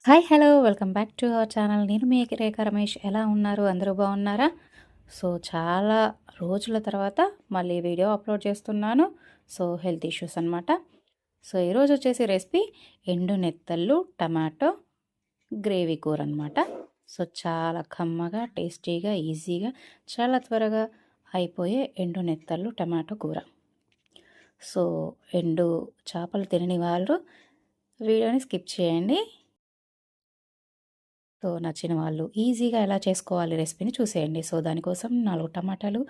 Hi hello welcome back to our channel. నేను మీ రేఖా రమేష్. ఎలా ఉన్నారు? అందరూ బాగున్నారా? సో చాలా రోజుల తర్వాత మళ్ళీ వీడియో అప్లోడ్ చేస్తున్నాను. సో హెల్త్ ఇష్యూస్ అనమాట. సో ఈరోజు వచ్చేసి రెసిపీ ఎండు నెత్తళ్ళు టమాటో గ్రేవీ కూర అనమాట. సో చాలా కమ్మగా టేస్టీగా ఈజీగా చాలా త్వరగా అయిపోయే ఎండు నెత్తళ్ళు టమాటో కూర. సో ఎండు చేపలు తినని వాళ్ళు వీడియోని స్కిప్ చేయండి. సో నచ్చిన వాళ్ళు ఈజీగా ఎలా చేసుకోవాలి రెసిపీని చూసేయండి. సో దానికోసం 4 టమాటాలు,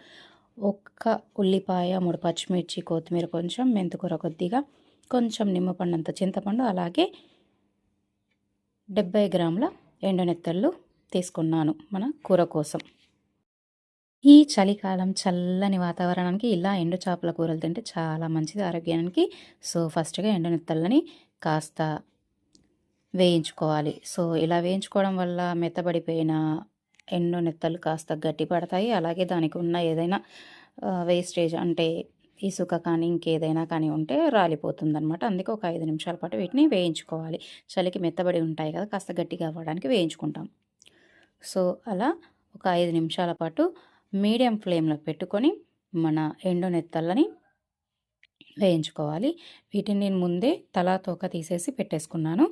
ఒక్క ఉల్లిపాయ, 3 పచ్చిమిర్చి, కొత్తిమీర కొంచెం, మెంతికూర కొద్దిగా, కొంచెం నిమ్మపండంత చింతపండు, అలాగే 70 గ్రాముల ఎండునెత్తళ్ళు తీసుకున్నాను మన కూర కోసం. ఈ చలికాలం చల్లని వాతావరణానికి ఇలా ఎండు చేపల కూరలు తింటే చాలా మంచిది ఆరోగ్యానికి. సో ఫస్ట్గా ఎండునెత్తళ్ళని కాస్త వేయించుకోవాలి. సో ఇలా వేయించుకోవడం వల్ల మెత్తబడిపోయిన ఎండు నెత్తలు కాస్త గట్టి పడతాయి. అలాగే దానికి ఉన్న ఏదైనా వేస్టేజ్ అంటే ఇసుక కానీ ఇంకేదైనా కానీ ఉంటే రాలిపోతుందనమాట. అందుకే ఒక 5 నిమిషాల పాటు వీటిని వేయించుకోవాలి. చలికి మెత్తబడి ఉంటాయి కదా, కాస్త గట్టిగా అవ్వడానికి వేయించుకుంటాం. సో అలా ఒక 5 నిమిషాల పాటు మీడియం ఫ్లేమ్లో పెట్టుకొని మన ఎండు నెత్తళ్ళని వేయించుకోవాలి. వీటిని నేను ముందే తలా తోక తీసేసి పెట్టేసుకున్నాను.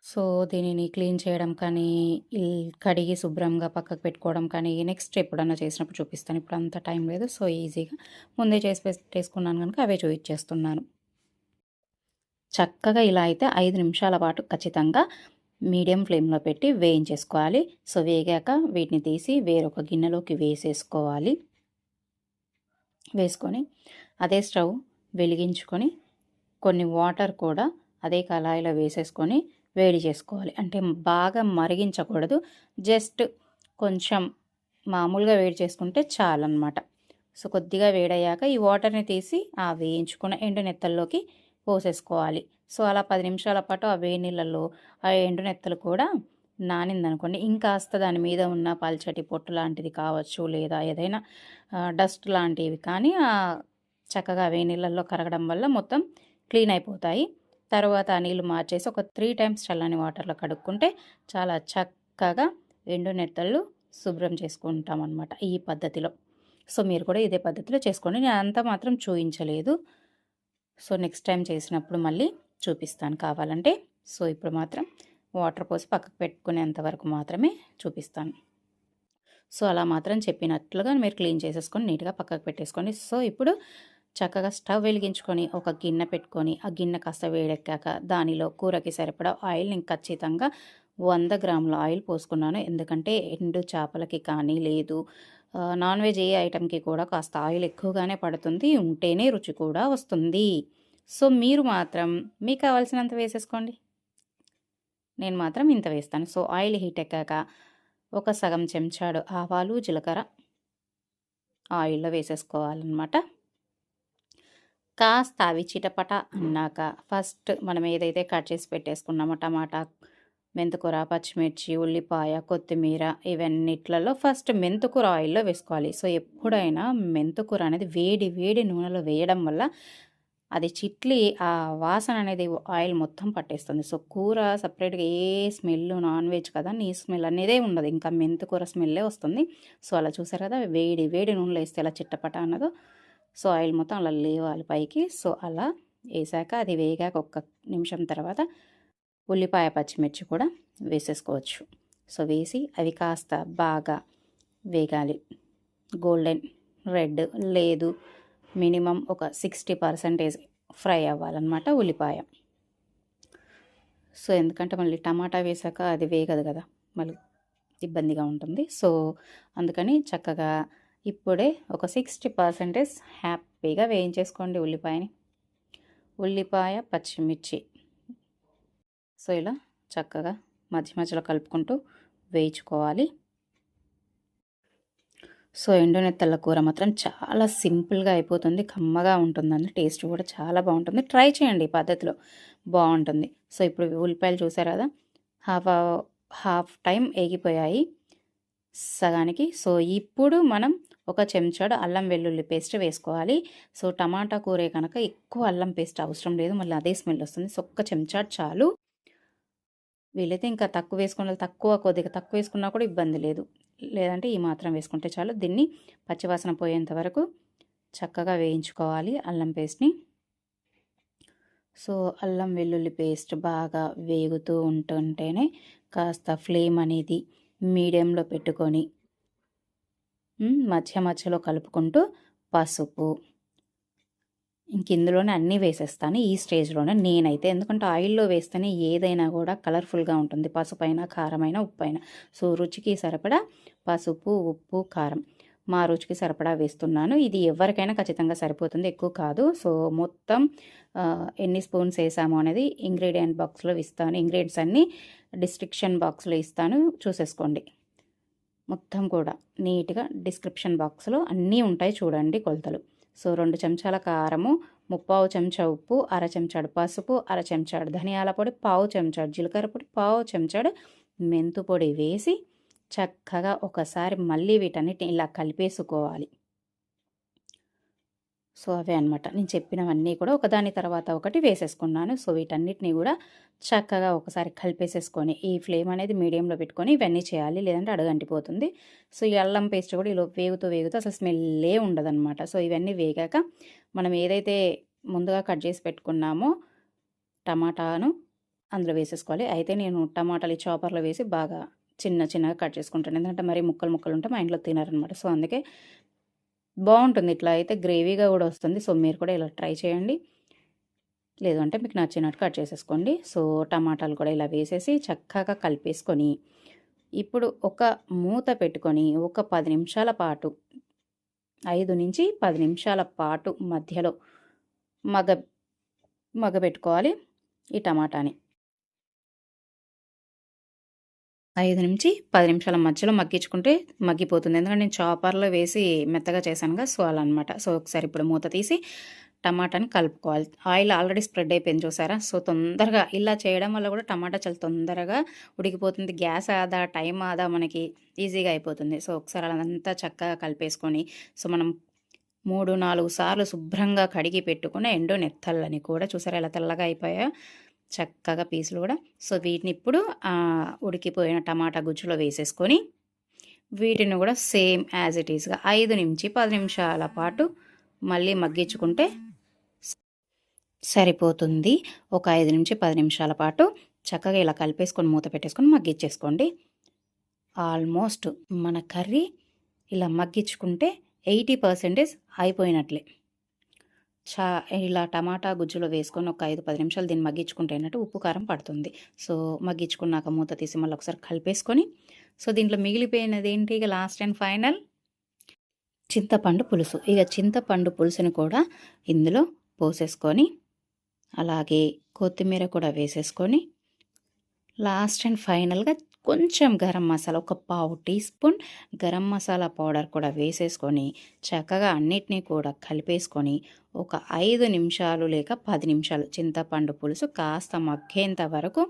సో దీనిని క్లీన్ చేయడం కానీ, కడిగి శుభ్రంగా పక్కకు పెట్టుకోవడం కానీ నెక్స్ట్ ఎప్పుడన్నా చేసినప్పుడు చూపిస్తాను. ఇప్పుడు అంత టైం లేదు. సో ఈజీగా ముందే చేసి పెట్టేసుకున్నాను కనుక అవే చూపించేస్తున్నాను. చక్కగా ఇలా అయితే 5 నిమిషాల పాటు ఖచ్చితంగా మీడియం ఫ్లేమ్లో పెట్టి వేయించేసుకోవాలి. సో వేగాక వీటిని తీసి వేరొక గిన్నెలోకి వేసేసుకోవాలి. వేసుకొని అదే స్టవ్ వెలిగించుకొని కొన్ని వాటర్ కూడా అదే కళాయిలో వేసేసుకొని వేడి చేసుకోవాలి. అంటే బాగా మరిగించకూడదు, జస్ట్ కొంచెం మామూలుగా వేడి చేసుకుంటే చాలన్నమాట. సో కొద్దిగా వేడయ్యాక ఈ వాటర్ని తీసి ఆ వేయించుకున్న ఎండు నెత్తల్లోకి పోసేసుకోవాలి. సో అలా 10 నిమిషాల పాటు ఆ వేడి నీళ్ళల్లో ఆ ఎండు నెత్తలు కూడా నానిందనుకోండి, ఇంకాస్త దాని మీద ఉన్న పల్చటి పొట్టు లాంటిది కావచ్చు, లేదా ఏదైనా డస్ట్ లాంటివి కానీ చక్కగా వేడి నీళ్ళల్లో కరగడం వల్ల మొత్తం క్లీన్ అయిపోతాయి. తర్వాత ఆ నీళ్ళు మార్చేసి ఒక 3 టైమ్స్ చల్లని వాటర్లో కడుక్కుంటే చాలా చక్కగా ఎండు నెత్తళ్ళు శుభ్రం చేసుకుంటాం అన్నమాట ఈ పద్ధతిలో. సో మీరు కూడా ఇదే పద్ధతిలో చేసుకోండి. నేను అంతా మాత్రం చూపించలేదు. సో నెక్స్ట్ టైం చేసినప్పుడు మళ్ళీ చూపిస్తాను కావాలంటే. సో ఇప్పుడు మాత్రం వాటర్ పోసి పక్కకు పెట్టుకునేంత వరకు మాత్రమే చూపిస్తాను. సో అలా మాత్రం చెప్పినట్లుగా మీరు క్లీన్ చేసేసుకొని నీట్గా పక్కకు పెట్టేసుకోండి. సో ఇప్పుడు చక్కగా స్టవ్ వెలిగించుకొని ఒక గిన్నె పెట్టుకొని ఆ గిన్నె కాస్త వేడెక్కాక దానిలో కూరకి సరిపడా ఆయిల్ నేను ఖచ్చితంగా 100 గ్రాముల ఆయిల్ పోసుకున్నాను. ఎందుకంటే ఎండు చేపలకి కానీ లేదు నాన్ వెజ్ ఏ ఐటెంకి కూడా కాస్త ఆయిల్ ఎక్కువగానే పడుతుంది, ఉంటేనే రుచి కూడా వస్తుంది. సో మీరు మాత్రం మీకు కావాల్సినంత వేసేసుకోండి. నేను మాత్రం ఇంత వేస్తాను. సో ఆయిల్ హీట్ ఎక్కాక ఒక సగం చెంచాడు ఆవాలు, జీలకర్ర ఆయిల్లో వేసేసుకోవాలన్నమాట. కాస్త అవి చిటపట అన్నాక ఫస్ట్ మనం ఏదైతే కట్ చేసి పెట్టేసుకున్నామో టమాటా, మెంతికూర, పచ్చిమిర్చి, ఉల్లిపాయ, కొత్తిమీర ఇవన్నిట్లలో ఫస్ట్ మెంతికూర ఆయిల్లో వేసుకోవాలి. సో ఎప్పుడైనా మెంతికూర అనేది వేడి వేడి నూనెలో వేయడం వల్ల అది చిట్లి ఆ వాసన అనేది ఆయిల్ మొత్తం పట్టేస్తుంది. సో కూర సపరేట్గా ఏ స్మెల్, నాన్ వెజ్ కదా, నీ స్మెల్ అనేదే ఉండదు, ఇంకా మెంతికూర స్మెల్లే వస్తుంది. సో అలా చూసారు కదా, వేడి వేడి నూనెలో వేస్తే ఎలా చిట్టపట అన్నదో. సో ఆయిల్ మొత్తం అలా లేవాలి పైకి. సో అలా వేసాక అది వేగాక ఒక్క నిమిషం తర్వాత ఉల్లిపాయ, పచ్చిమిర్చి కూడా వేసేసుకోవచ్చు. సో వేసి అవి కాస్త బాగా వేగాలి. గోల్డెన్ రెడ్ లేదు, మినిమం ఒక 60% ఫ్రై అవ్వాలన్నమాట ఉల్లిపాయ. సో ఎందుకంటే మళ్ళీ టమాటా వేసాక అది వేగదు కదా, మళ్ళీ ఇబ్బందిగా ఉంటుంది. సో అందుకని చక్కగా ఇప్పుడే ఒక 60% హ్యాపీగా వేయించేసుకోండి ఉల్లిపాయని. ఉల్లిపాయ, పచ్చిమిర్చి సో ఇలా చక్కగా మధ్య మధ్యలో కలుపుకుంటూ వేయించుకోవాలి. సో ఎండునెత్తళ్ళ కూర మాత్రం చాలా సింపుల్గా అయిపోతుంది, కమ్మగా ఉంటుందండి, టేస్ట్ కూడా చాలా బాగుంటుంది. ట్రై చేయండి ఈ పద్ధతిలో, బాగుంటుంది. సో ఇప్పుడు ఉల్లిపాయలు చూసారు కదా, హాఫ్ హాఫ్ టైం ఏగిపోయాయి సగానికి. సో ఇప్పుడు మనం ఒక చెంచాడు అల్లం వెల్లుల్లి పేస్ట్ వేసుకోవాలి. సో టమాటా కూరే కనుక ఎక్కువ అల్లం పేస్ట్ అవసరం లేదు, మళ్ళీ అదే స్మెల్ వస్తుంది. సో ఒక్క చెంచాడు చాలు. వీలైతే ఇంకా తక్కువ వేసుకున్న కొద్దిగా తక్కువ వేసుకున్నా కూడా ఇబ్బంది లేదు. లేదంటే ఈ మాత్రం వేసుకుంటే చాలు. దీన్ని పచ్చివాసన పోయేంత వరకు చక్కగా వేయించుకోవాలి అల్లం పేస్ట్ని. సో అల్లం వెల్లుల్లి పేస్ట్ బాగా వేగుతూ ఉంటుంటేనే కాస్త ఫ్లేమ్ అనేది మీడియంలో పెట్టుకొని మధ్య మధ్యలో కలుపుకుంటూ పసుపు ఇంక ఇందులోనే అన్నీ వేసేస్తాను ఈ స్టేజ్లోనే నేనైతే. ఎందుకంటే ఆయిల్లో వేస్తేనే ఏదైనా కూడా కలర్ఫుల్గా ఉంటుంది, పసుపైనా కారమైనా ఉప్పైనా. సో రుచికి సరిపడా పసుపు ఉప్పు కారం మా రుచికి సరిపడా వేస్తున్నాను. ఇది ఎవరికైనా ఖచ్చితంగా సరిపోతుంది, ఎక్కువ కాదు. సో మొత్తం ఎన్ని స్పూన్స్ వేసాము అనేది ఇంగ్రీడియంట్ బాక్స్లో ఇస్తాను. ఇంగ్రీడియంట్స్ అన్నీ డిస్క్రిప్షన్ బాక్స్లో ఇస్తాను, చూసేసుకోండి. మొత్తం కూడా నీట్గా డిస్క్రిప్షన్ బాక్స్లో అన్నీ ఉంటాయి, చూడండి కొలతలు. సో 2 చెంచాల కారము, 3/4 చెంచా ఉప్పు, అర చెంచాడు పసుపు, అర చెంచాడు ధనియాల పొడి, పావు చెంచాడు జీలకర్ర పొడి, పావు చెంచాడు మెంతు పొడి వేసి చక్కగా ఒకసారి మళ్ళీ వీటన్నిటిని ఇలా కలిపేసుకోవాలి. సో అవే అనమాట నేను చెప్పినవన్నీ కూడా ఒకదాని తర్వాత ఒకటి వేసేసుకున్నాను. సో వీటన్నిటిని కూడా చక్కగా ఒకసారి కలిపేసేసుకొని ఈ ఫ్లేమ్ అనేది మీడియంలో పెట్టుకొని ఇవన్నీ చేయాలి, లేదంటే అడుగంటిపోతుంది. సో ఈ అల్లం పేస్ట్ కూడా ఇలా వేగుతూ అసలు స్మెల్లే ఉండదన్నమాట. సో ఇవన్నీ వేగాక మనం ఏదైతే ముందుగా కట్ చేసి పెట్టుకున్నామో టమాటాను అందులో వేసేసుకోవాలి. అయితే నేను టమాటాలు ఈ చాపర్లో వేసి బాగా చిన్నగా కట్ చేసుకుంటాను, ఎందుకంటే మరి ముక్కలు ఉంటే మా ఇంట్లో తినారనమాట. సో అందుకే బాగుంటుంది, ఇట్లా అయితే గ్రేవీగా కూడా వస్తుంది. సో మీరు కూడా ఇలా ట్రై చేయండి, లేదు అంటే మీకు నచ్చినట్టు కట్ చేసేసుకోండి. సో టమాటాలు కూడా ఇలా వేసేసి చక్కగా కలిపేసుకొని ఇప్పుడు ఒక మూత పెట్టుకొని ఒక 10 నిమిషాల పాటు 5 నుంచి 10 నిమిషాల పాటు మధ్యలో మగబెట్టుకోవాలి ఈ టమాటాని. 5 నుంచి 10 నిమిషాల మధ్యలో మగ్గించుకుంటే మగ్గిపోతుంది, ఎందుకంటే నేను చాపర్లో వేసి మెత్తగా చేశానుగా. సో అలా అనమాట. సో ఒకసారి ఇప్పుడు మూత తీసి టమాటాని కలుపుకోవాలి. ఆయిల్ ఆల్రెడీ స్ప్రెడ్ అయిపోయింది చూసారా. సో తొందరగా ఇలా చేయడం వల్ల కూడా టమాటా చాలా తొందరగా ఉడికిపోతుంది, గ్యాస్ ఆదా టైం ఆదా మనకి ఈజీగా అయిపోతుంది. సో ఒకసారి అదంతా చక్కగా కలిపేసుకొని సో మనం 3-4 సార్లు శుభ్రంగా కడిగి పెట్టుకున్న ఎండు నెత్తళ్ళని కూడా చూసారా ఎలా తెల్లగా అయిపోయా చక్కగా పీసులు కూడా. సో వీటిని ఇప్పుడు ఉడికిపోయిన టమాటా గుజ్జులో వేసేసుకొని వీటిని కూడా సేమ్ యాజ్ ఇట్ ఈస్గా 5 నుంచి 10 నిమిషాల పాటు మళ్ళీ మగ్గించుకుంటే సరిపోతుంది. ఒక 5 నుంచి 10 నిమిషాల పాటు చక్కగా ఇలా కలిపేసుకొని మూత పెట్టేసుకొని మగ్గించేసుకోండి. ఆల్మోస్ట్ మన కర్రీ ఇలా మగ్గించుకుంటే 80% అయిపోయినట్లే. ఇలా టమాటా గుజ్జులో వేసుకొని ఒక 5-10 నిమిషాలు దీన్ని మగ్గించుకుంటే ఏంటంటే ఉప్పు కారం పడుతుంది. సో మగ్గించుకున్నాక మూత తీసి మళ్ళీ ఒకసారి కలిపేసుకొని సో దీంట్లో మిగిలిపోయినది ఏంటి ఇక లాస్ట్ అండ్ ఫైనల్ చింతపండు పులుసు. ఇక చింతపండు పులుసుని కూడా ఇందులో పోసేసుకొని అలాగే కొత్తిమీర కూడా వేసేసుకొని లాస్ట్ అండ్ ఫైనల్గా కొంచెం గరం మసాలా ఒక 1/2 teaspoon garam masala powder కూడా వేసేసుకొని చక్కగా అన్నిటినీ కూడా కలిపేసుకొని ఒక 5 నిమిషాలు లేక 10 నిమిషాలు చింతపండు పులుసు కాస్త మగ్గేంత వరకు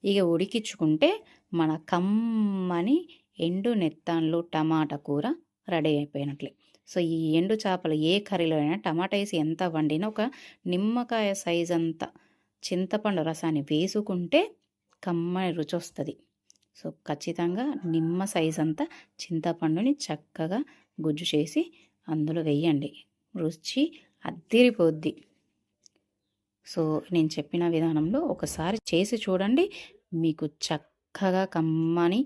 ఇక ఉడికించుకుంటే మన కమ్మని ఎండు నెత్తాన్లు టమాటా కూర రెడీ అయిపోయినట్లే. సో ఈ ఎండు చేపలు ఏ కర్రీలో అయినా టమాటా వేసి ఎంత వండినా ఒక నిమ్మకాయ సైజ్ అంతా చింతపండు రసాన్ని వేసుకుంటే కమ్మని రుచి వస్తుంది. సో ఖచ్చితంగా నిమ్మ సైజ్ అంతా చింతపండుని చక్కగా గుజ్జు చేసి అందులో వేయండి, రుచి అద్దిరిపోద్ది. సో నేను చెప్పిన విధానంలో ఒకసారి చేసి చూడండి, మీకు చక్కగా కమ్మని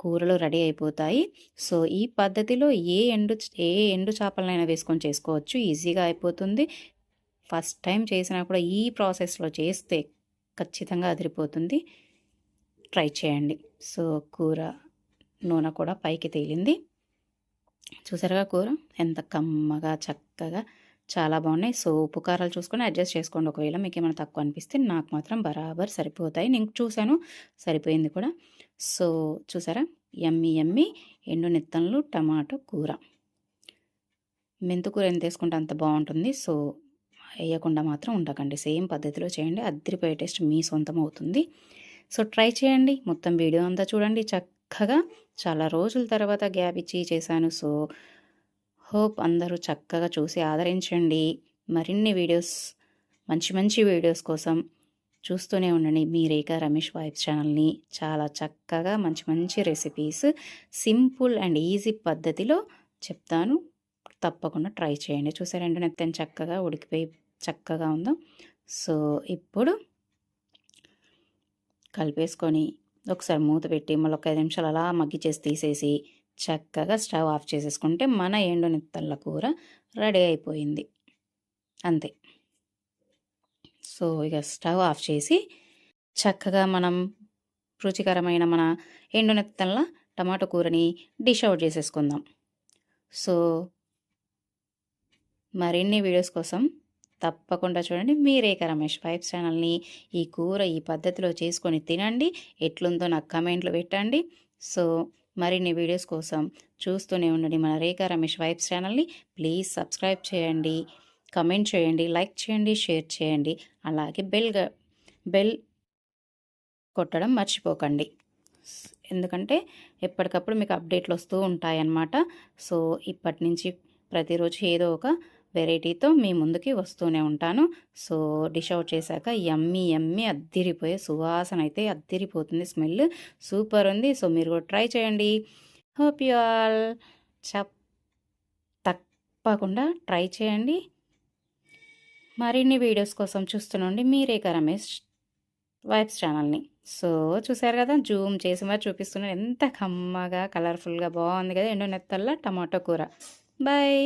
కూరలు రెడీ అయిపోతాయి. సో ఈ పద్ధతిలో ఏ ఎండు చేపలనైనా వేసుకొని చేసుకోవచ్చు, ఈజీగా అయిపోతుంది. ఫస్ట్ టైం చేసినా కూడా ఈ ప్రాసెస్లో చేస్తే ఖచ్చితంగా అదిరిపోతుంది, ట్రై చేయండి. సో కూర నూనె కూడా పైకి తేలింది, చూసారుగా కూర ఎంత కమ్మగా చక్కగా చాలా బాగున్నాయి. సో ఉప్పు కారాలు చూసుకొని అడ్జస్ట్ చేసుకోండి, ఒకవేళ మీకు ఏమైనా తక్కువ అనిపిస్తే. నాకు మాత్రం బరాబర్ సరిపోతాయి, నేను చూశాను సరిపోయింది కూడా. సో చూసారా యమ్మీ ఎండు నెత్తన్లు టమాటో కూర. మెంతుకూర ఎంత వేసుకుంటే అంత బాగుంటుంది. సో వేయకుండా మాత్రం ఉండకండి, సేమ్ పద్ధతిలో చేయండి, అద్దరిపోయే టేస్ట్ మీ సొంతం అవుతుంది. సో ట్రై చేయండి, మొత్తం వీడియో అంతా చూడండి. చక్కగా చాలా రోజుల తర్వాత గ్యాప్ ఇచ్చి చేశాను. సో హోప్ అందరూ చక్కగా చూసి ఆదరించండి. మరిన్ని వీడియోస్ మంచి వీడియోస్ కోసం చూస్తూనే ఉండండి మీ రేఖా రమేష్ వైబ్స్ ఛానల్ని. చాలా చక్కగా మంచి మంచి రెసిపీస్ సింపుల్ అండ్ ఈజీ పద్ధతిలో చెప్తాను. తప్పకుండా ట్రై చేయండి. చూసారా ఎండునెత్తని చక్కగా ఉడికిపోయి చక్కగా ఉందో. సో ఇప్పుడు కలిపేసుకొని ఒకసారి మూత పెట్టి మళ్ళీ ఒక 5 నిమిషాలు అలా మగ్గిచేసి తీసేసి చక్కగా స్టవ్ ఆఫ్ చేసేసుకుంటే మన ఎండునెత్తళ్ళ కూర రెడీ అయిపోయింది. అంతే. సో ఇక స్టవ్ ఆఫ్ చేసి చక్కగా మనం రుచికరమైన మన ఎండునెత్తళ్ళ టమాటో కూరని డిష్ అవుట్ చేసేసుకుందాం. సో మరిన్ని వీడియోస్ కోసం తప్పకుండా చూడండి మీ రేఖా రమేష్ వైబ్స్ ఛానల్ని. ఈ కూర ఈ పద్ధతిలో చేసుకొని తినండి. ఎట్లుందో నాకు కమెంట్లు పెట్టండి. సో మరిన్ని వీడియోస్ కోసం చూస్తూనే ఉండండి మన రేఖా రమేష్ వైబ్స్ ఛానల్ని. ప్లీజ్ సబ్స్క్రైబ్ చేయండి, కమెంట్ చేయండి, లైక్ చేయండి, షేర్ చేయండి. అలాగే బెల్ కొట్టడం మర్చిపోకండి. ఎందుకంటే ఎప్పటికప్పుడు మీకు అప్డేట్లు వస్తూ ఉంటాయన్నమాట. సో ఇప్పటి నుంచి ప్రతిరోజు ఏదో ఒక వెరైటీతో మీ ముందుకి వస్తూనే ఉంటాను. సో డిష్ అవుట్ చేశాక యమ్మీ యమ్మీ అద్దిరిపోయే సువాసన అయితే అద్దిరిపోతుంది. స్మెల్ సూపర్ ఉంది. సో మీరు కూడా ట్రై చేయండి. హోప్ యు ఆల్ తప్పకుండా ట్రై చేయండి. మరిన్ని వీడియోస్ కోసం చూస్తుండండి మీ రేఖా రమేష్ వైబ్స్ ఛానల్ని. సో చూసారు కదా, జూమ్ చేసి మరి చూపిస్తున్నాను. ఎంత కమ్మగా కలర్ఫుల్గా బాగుంది కదా ఎండునెత్తళ్ళ టమాటో కూర. బాయ్.